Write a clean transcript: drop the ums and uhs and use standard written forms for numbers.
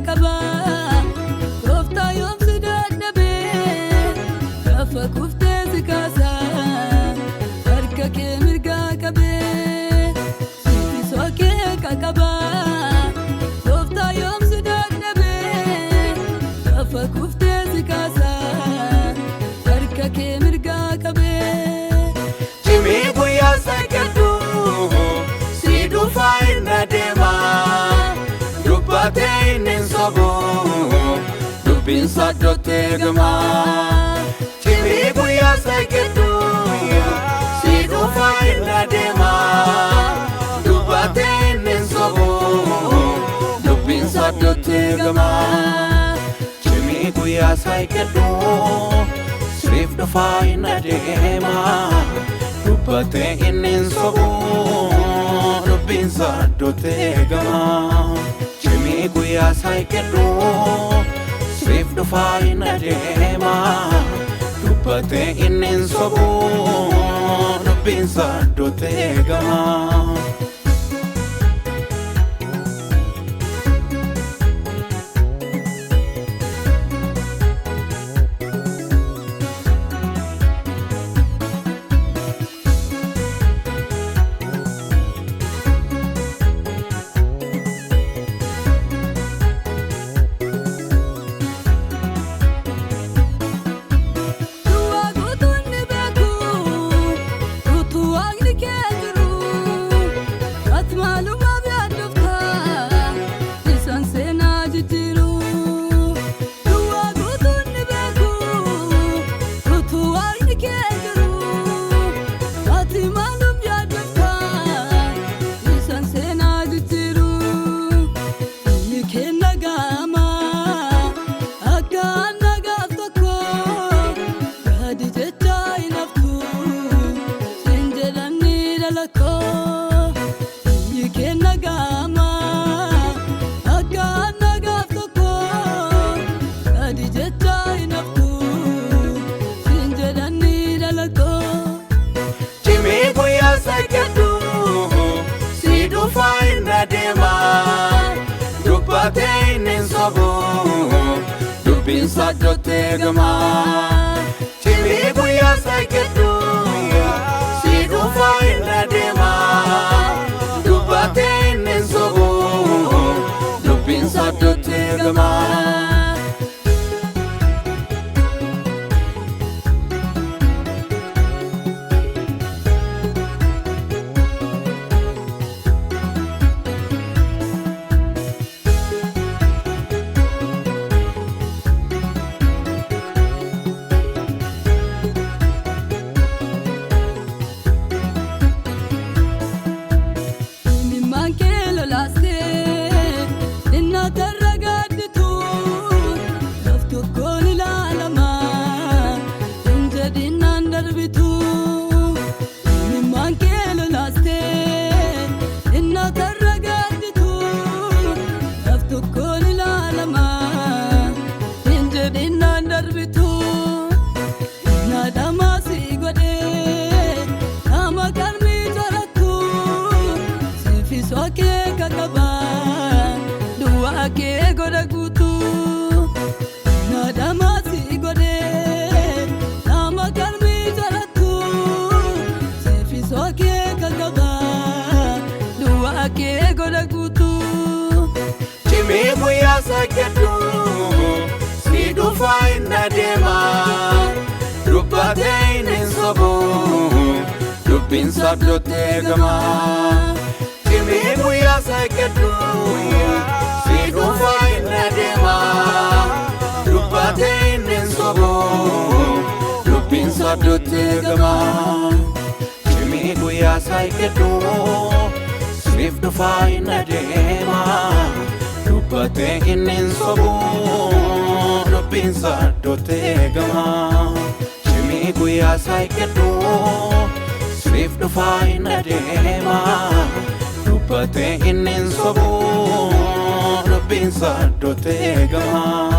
kakaba Kofta yom sidadabe Kafa kufte zikasa Harka ke mirga kabe Sifi soke kakaba Kofta yom sidadabe Kafa kufte zikasa Harka ke mirga kabe Jimmy Guya Sakadu Sidu Faina Dema Dubate Ninsobo Dubin Sadote Gama Jimmy Guya Sakadu Sidu Faina Dema Dubate Ninsobo Dubin Sadote Gama Jimmy Guya Sakadu Srif the fine dema Dubate ninsobo Dubin sadote gama Jimmy Guya Sakadu Srif the fine dema Dubate ninsobo Dubin sadote gama Dubin sadote gama Jimmy Guya Sakadu Sidu faina dema Dubate ninsobo Dubin sadote gama Jimmy Guya Sakadu Sidu faina dema Dubate ninsobo Dubin sadote gama Jimmy Guya Sakadu Sidu faina dema Dubate ninsobo Dubin sadote gama Jimmy Guya Sakadu Srif the fine dema Dubate ninsobo Dubin sadote gama Jimmy Guya Sakadu Srif the fine dema Dubate ninsobo Dubin sadote gama